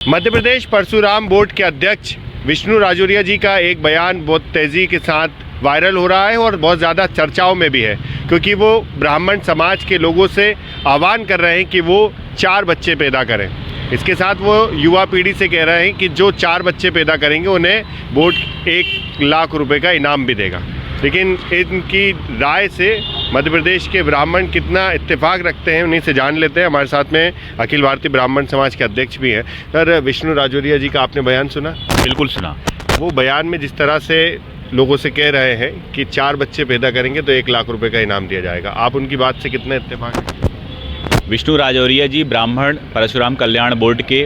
Madhya Pradesh Parshuram board के अध्यक्ष विष्णु राजौरिया जी का एक बयान बहुत तेज़ी के साथ वायरल हो रहा है और बहुत ज़्यादा चर्चाओं में भी है, क्योंकि वो ब्राह्मण समाज के लोगों से आह्वान कर रहे हैं कि वो 4 बच्चे पैदा करें। इसके साथ वो युवा पीढ़ी से कह रहे हैं कि जो 4 बच्चे पैदा करेंगे उन्हें बोर्ड 1 लाख रुपए का इनाम भी देगा। लेकिन इनकी राय से मध्य प्रदेश के ब्राह्मण कितना इत्तेफाक रखते हैं उन्हीं से जान लेते हैं। हमारे साथ में अखिल भारतीय ब्राह्मण समाज के अध्यक्ष भी हैं। सर, विष्णु राजौरिया जी का आपने बयान सुना? बिल्कुल सुना। वो बयान में जिस तरह से लोगों से कह रहे हैं कि 4 बच्चे पैदा करेंगे तो 1 लाख रुपए का इनाम दिया जाएगा, आप उनकी बात से कितना इत्तेफाक हैं? विष्णु राजौरिया जी ब्राह्मण परशुराम कल्याण बोर्ड के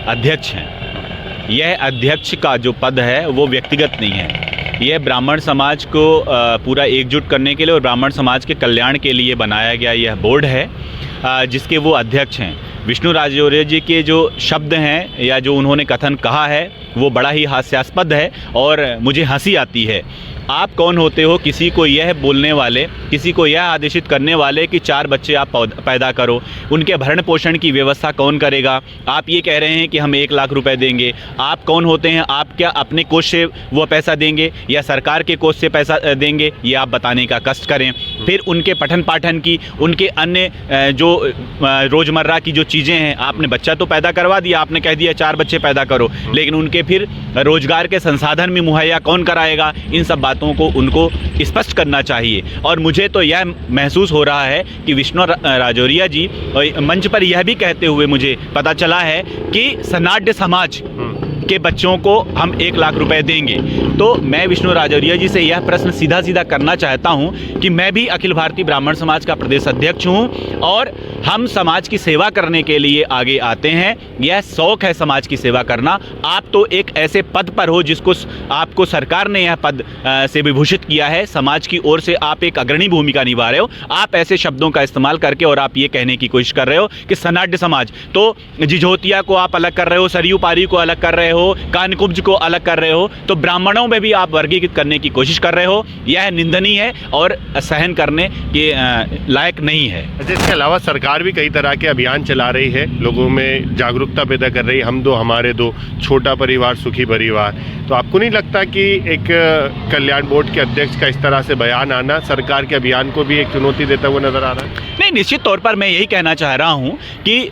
अध्यक्ष हैं। यह अध्यक्ष का जो पद है वो व्यक्तिगत नहीं है, यह ब्राह्मण समाज को पूरा एकजुट करने के लिए और ब्राह्मण समाज के कल्याण के लिए बनाया गया यह बोर्ड है, जिसके वो अध्यक्ष हैं। विष्णु राजौरिया जी के जो शब्द हैं या जो उन्होंने कथन कहा है वो बड़ा ही हास्यास्पद है और मुझे हंसी आती है। आप कौन होते हो किसी को यह बोलने वाले, किसी को यह आदेशित करने वाले कि 4 बच्चे आप पैदा करो? उनके भरण पोषण की व्यवस्था कौन करेगा? आप ये कह रहे हैं कि हम 1 लाख रुपए देंगे। आप कौन होते हैं? आप क्या अपने कोष से वो पैसा देंगे या सरकार के कोष से पैसा देंगे? ये आप बताने का कष्ट करें। फिर उनके पठन पाठन की, उनके अन्य जो रोज़मर्रा की जो चीज़ें हैं, आपने बच्चा तो पैदा करवा दिया, आपने कह दिया 4 बच्चे पैदा करो, लेकिन उनके फिर रोजगार के संसाधन भी मुहैया कौन कराएगा? इन सब बातों को उनको स्पष्ट करना चाहिए। और मुझे तो यह महसूस हो रहा है कि विष्णु राजौरिया जी मंच पर यह भी कहते हुए मुझे पता चला है कि सनाड्य समाज के बच्चों को हम 1 लाख रुपए देंगे। तो मैं विष्णु राजौरिया जी से यह प्रश्न सीधा सीधा करना चाहता हूं कि मैं भी अखिल भारतीय ब्राह्मण समाज का प्रदेश अध्यक्ष हूं और हम समाज की सेवा करने के लिए आगे आते हैं। यह शौक है समाज की सेवा करना। आप तो एक ऐसे पद पर हो जिसको आपको सरकार ने यह पद से विभूषित किया है, समाज की ओर से आप एक अग्रणी भूमिका निभा रहे हो। आप ऐसे शब्दों का इस्तेमाल करके और आप ये कहने की कोशिश कर रहे हो कि सनाड्य समाज, तो जिझोतिया को आप अलग कर रहे हो, सरयू पारी को अलग कर रहे हो, कानकुब्ज को अलग कर रहे हो, तो ब्राह्मणों में भी आप वर्गीकृत करने की कोशिश कर रहे हो। यह निंदनीय है और सहन करने के लायक नहीं है। इसके अलावा सरकार भी कई तरह के अभियान चला रही है, लोगों में जागरूकता पैदा कर रही है, हम दो हमारे दो, छोटा परिवार सुखी परिवार। तो आपको नहीं लगता कि एक कल्याण बोर्ड के अध्यक्ष का इस तरह से बयान आना सरकार के अभियान को भी एक चुनौती देता हुआ नजर आ रहा है? नहीं, निश्चित तौर पर मैं यही कहना चाह रहा हूं कि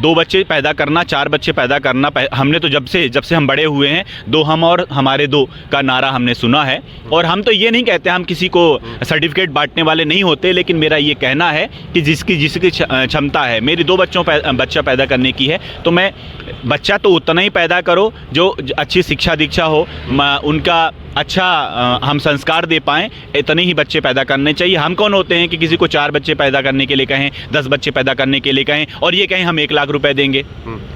2 बच्चे पैदा करना, 4 बच्चे पैदा करना, हमने तो जब से हम बड़े हुए हैं 2 हम और हमारे 2 का नारा हमने सुना है। और हम तो ये नहीं कहते, हम किसी को सर्टिफिकेट बांटने वाले नहीं होते, लेकिन मेरा ये कहना है कि जिसकी क्षमता है, मेरी 2 बच्चा पैदा करने की है, तो मैं बच्चा तो उतना ही पैदा करो जो अच्छी शिक्षा दीक्षा हो, उनका अच्छा हम संस्कार दे पाएँ, इतने ही बच्चे पैदा करने चाहिए। हम कौन होते हैं कि किसी को 4 बच्चे पैदा करने के लिए कहें, 10 बच्चे पैदा करने के लिए कहें और ये कहें हम 1 लाख रुपए देंगे?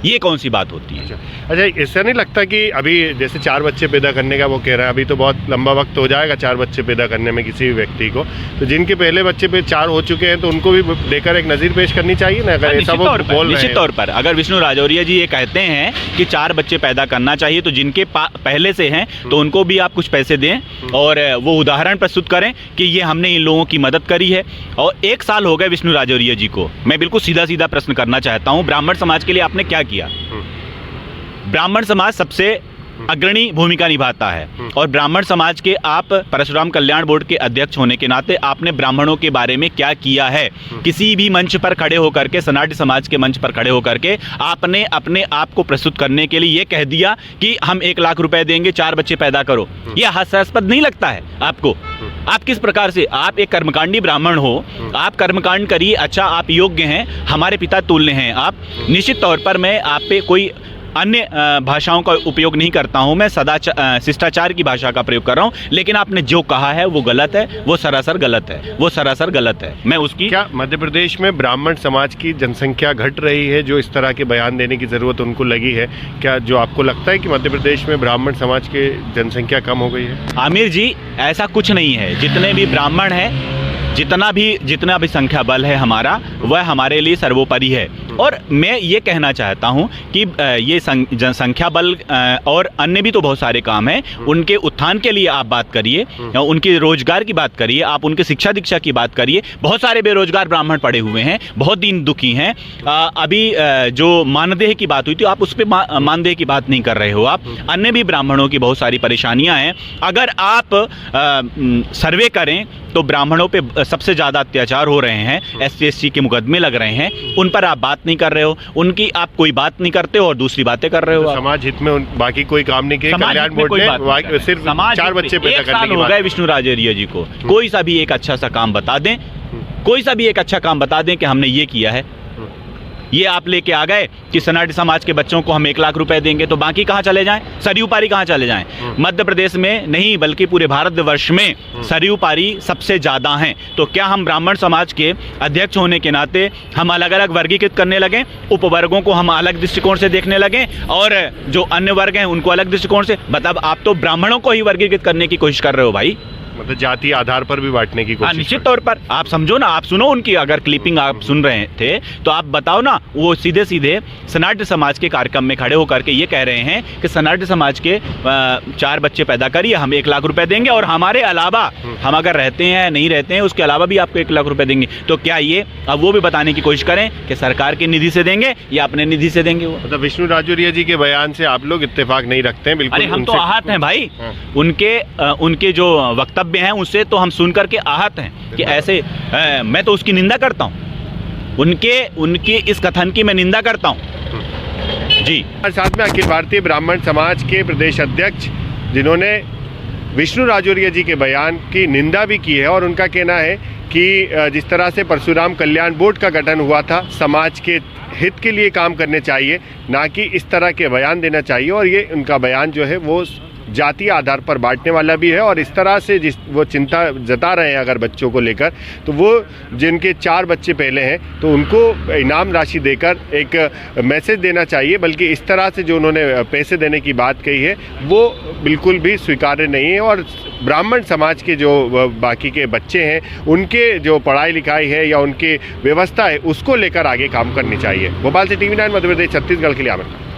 ये कौन सी बात होती है? अच्छा, इससे नहीं लगता कि अभी जैसे 4 बच्चे पैदा करने का वो कह रहे हैं, अभी तो बहुत लंबा वक्त हो जाएगा 4 बच्चे पैदा करने में किसी भी व्यक्ति को, तो जिनके पहले बच्चे पे 4 हो चुके हैं तो उनको भी देकर एक नज़ीर पेश करनी चाहिए ना? अगर ऐसा वो बोल रहे हैं। निश्चित तौर पर अगर विष्णु राजौरिया जी ये कहते हैं कि 4 बच्चे पैदा करना चाहिए, तो जिनके पहले से हैं तो उनको भी आप कुछ पैसे दें और वो उदाहरण प्रस्तुत करें कि ये हमने इन लोगों की मदद करी है। और 1 साल हो गए विष्णु राजौरिया जी को। मैं बिल्कुल सीधा सीधा प्रश्न करना चाहता हूं, ब्राह्मण समाज के लिए आपने क्या किया? ब्राह्मण समाज सबसे अग्रणी भूमिका निभाता है और ब्राह्मण समाज के आप परशुराम कल्याण बोर्ड के अध्यक्ष होने के नाते आपने ब्राह्मणों के बारे में क्या किया है? किसी भी मंच पर खड़े होकर के, सनाड्य समाज के मंच पर खड़े होकर के आपने अपने आप को प्रस्तुत करने के लिए ये कह दिया कि हम 1 लाख रुपए देंगे, 4 बच्चे पैदा करो। यह हास्यास्पद नहीं लगता है आपको? आप किस प्रकार से, आप एक कर्मकांडी ब्राह्मण हो, आप कर्मकांड करिए, अच्छा आप योग्य हैं, हमारे पिता तुल्य हैं आप। निश्चित तौर पर मैं आप पे कोई अन्य भाषाओं का उपयोग नहीं करता हूं, मैं शिष्टाचार की भाषा का प्रयोग कर रहा हूं, लेकिन आपने जो कहा है वो गलत है, वो सरासर गलत है, वो सरासर गलत है। मैं उसकी क्या मध्य प्रदेश में ब्राह्मण समाज की जनसंख्या घट रही है जो इस तरह के बयान देने की जरूरत उनको लगी है? क्या जो आपको लगता है कि मध्य प्रदेश में ब्राह्मण समाज की जनसंख्या कम हो गई है? आमिर जी, ऐसा कुछ नहीं है। जितने भी ब्राह्मण हैं, जितना भी संख्या बल है हमारा, वह हमारे लिए सर्वोपरि है। और मैं ये कहना चाहता हूँ कि ये जनसंख्या बल और अन्य भी तो बहुत सारे काम हैं, उनके उत्थान के लिए आप बात करिए, उनके रोजगार की बात करिए, आप उनके शिक्षा दीक्षा की बात करिए। बहुत सारे बेरोजगार ब्राह्मण पड़े हुए हैं, बहुत दीन दुखी हैं। अभी जो मानदेय की बात हुई थी, आप उस पर मानदेय की बात नहीं कर रहे हो। आप अन्य भी ब्राह्मणों की बहुत सारी परेशानियां हैं। अगर आप सर्वे करें तो ब्राह्मणों पे सबसे ज़्यादा अत्याचार हो रहे हैं, SC ST के मुकदमे लग रहे हैं, उन पर आप बात नहीं कर रहे हो, उनकी आप कोई बात नहीं करते हो और दूसरी बातें कर रहे हो। तो समाज हित में बाकी कोई काम नहीं किया कल्याण बोर्ड ने, सिर्फ 4 बच्चे पैदा करने की बात हो गए विष्णु राजौरिया जी को। कोई सा भी एक अच्छा सा काम बता दें, कोई सा भी एक अच्छा काम बता दें कि हमने ये किया है। ये आप लेके आ गए कि सनातन समाज के बच्चों को हम 1 लाख रुपए देंगे, तो बाकी कहाँ चले जाएं? सरयू पारी कहाँ चले जाएं? मध्य प्रदेश में नहीं बल्कि पूरे भारतवर्ष में सरयू पारी सबसे ज़्यादा हैं। तो क्या हम ब्राह्मण समाज के अध्यक्ष होने के नाते हम अलग अलग वर्गीकृत करने लगें, उपवर्गों को हम अलग दृष्टिकोण से देखने लगें और जो अन्य वर्ग हैं उनको अलग दृष्टिकोण से? मतलब आप तो ब्राह्मणों को ही वर्गीकृत करने की कोशिश कर रहे हो भाई, मतलब जातीय आधार पर भी बांटने की कोशिश। निश्चित तौर पर आप समझो ना, आप सुनो उनकी अगर क्लिपिंग आप सुन रहे थे तो आप बताओ ना, वो सीधे सीधे सनातन समाज के कार्यक्रम में खड़े होकर के ये कह रहे हैं कि सनातन समाज के 4 बच्चे पैदा करिए, हम 1 लाख रुपए देंगे और हमारे अलावा हम अगर रहते हैं नहीं रहते हैं उसके अलावा भी आपको 1 लाख रुपए देंगे। तो क्या ये अब वो भी बताने की कोशिश करें कि सरकार की निधि से देंगे या अपने निधि से देंगे? वो मतलब विष्णु राजौरिया जी के बयान से आप लोग इत्तेफाक नहीं रखते हैं? बिल्कुल। अरे हम तो आहत हैं भाई, उनके जो वक्तव्य हैं उससे तो हम सुन करके आहत हैं कि ऐसे मैं तो उसकी निंदा करता हूं, उनके इस कथन की मैं निंदा करता हूं जी। साथ में अखिल भारतीय ब्राह्मण समाज के प्रदेश अध्यक्ष जिन्होंने विष्णु राजौरिया जी के बयान की निंदा भी की है और उनका कहना है कि जिस तरह से परशुराम कल्याण बोर्ड का गठन हुआ था, समाज के हित के लिए काम करने चाहिए, ना कि इस तरह के बयान देना चाहिए। और ये उनका बयान जो है वो जातीय आधार पर बांटने वाला भी है और इस तरह से जिस वो चिंता जता रहे हैं अगर बच्चों को लेकर, तो वो जिनके 4 बच्चे पहले हैं तो उनको इनाम राशि देकर एक मैसेज देना चाहिए, बल्कि इस तरह से जो उन्होंने पैसे देने की बात कही है वो बिल्कुल भी स्वीकार्य नहीं है। और ब्राह्मण समाज के जो बाकी के बच्चे हैं उनके जो पढ़ाई लिखाई है या उनकी व्यवस्था है उसको लेकर आगे काम करनी चाहिए। भोपाल से TV9 मध्य प्रदेश छत्तीसगढ़ के लिए आमिर खान।